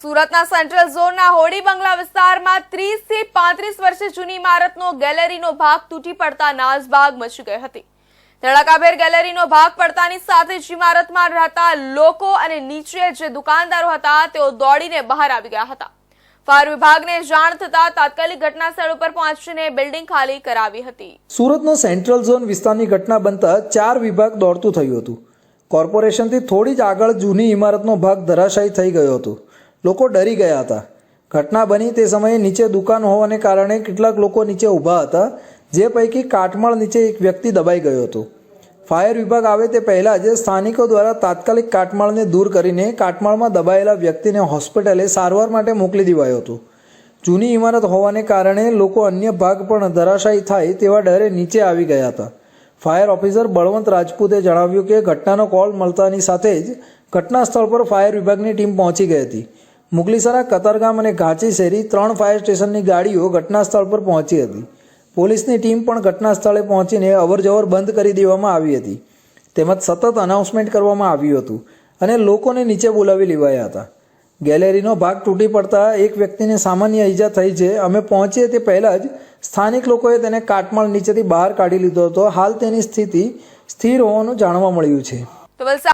સુરતના સેન્ટ્રલ ઝોનના હોડી બંગલા વિસ્તારમાં 30 થી 35 વર્ષ જૂની ઇમારતનો ગેલેરીનો ભાગ તૂટી પડતા નાસભાગ મચી ગઈ હતી। ધડાકાભેર ગેલેરીનો ભાગ પડતાની સાથે જ ઇમારતમાં રહેતા લોકો અને નીચે જે દુકાનદારો હતા તેઓ દોડીને બહાર આવી ગયા હતા। ફાયર વિભાગને જાણ થતા તાત્કાલિક ઘટનાસ્થળ ઉપર પહોંચીને બિલ્ડિંગ ખાલી કરાવી હતી। સુરતનો સેન્ટ્રલ ઝોન વિસ્તારની ઘટના બનતા 4 વિભાગ દોડતું થયું હતું। કોર્પોરેશનથી થોડી જ આગળ જૂની ઇમારતનો ભાગ ધરાશાયી થઈ ગયો હતો। લોકો ડરી ગયા હતા। ઘટના બની તે સમયે નીચે દુકાન હોવાને કારણે કેટલાક લોકો નીચે ઊભા હતા, જે પૈકી કાટમાળ નીચે એક વ્યક્તિ દબાઈ ગયો હતો। ફાયર વિભાગ આવે તે પહેલાં જ સ્થાનિકો દ્વારા તાત્કાલિક કાટમાળને દૂર કરીને કાટમાળમાં દબાયેલા વ્યક્તિને હોસ્પિટલે સારવાર માટે મોકલી દેવાયો હતો। જૂની ઇમારત હોવાને કારણે લોકો અન્ય ભાગ પણ ધરાશાયી થાય તેવા ડરે નીચે આવી ગયા હતા। ફાયર ઓફિસર બળવંત રાજપૂતે જણાવ્યું કે ઘટનાનો કોલ મળતાની સાથે જ ઘટના સ્થળ પર ફાયર વિભાગની ટીમ પહોંચી ગઈ હતી। મુગલીસરા, કતારગામ અને ઘાંચી શેરી 3 ફાયર સ્ટેશનની ગાડીઓ ઘટના સ્થળ પર પહોંચી હતી। પોલીસની ટીમ પણ ઘટના સ્થળે પહોંચીને અવરજવર બંધ કરી દેવામાં આવી હતી, તેમજ સતત અનાઉન્સમેન્ટ કરવામાં આવ્યું હતું અને લોકોને નીચે બોલાવી લેવાયા હતા। ગેલેરીનો ભાગ તૂટી પડતા એક વ્યક્તિને સામાન્ય ઈજા થઈ છે। અમે પહોંચીએ તે પહેલાં જ સ્થાનિક લોકોએ તેને કાટમાળ નીચેથી બહાર કાઢી લીધો હતો। હાલ તેની સ્થિતિ સ્થિર હોવાનું જાણવા મળ્યું છે।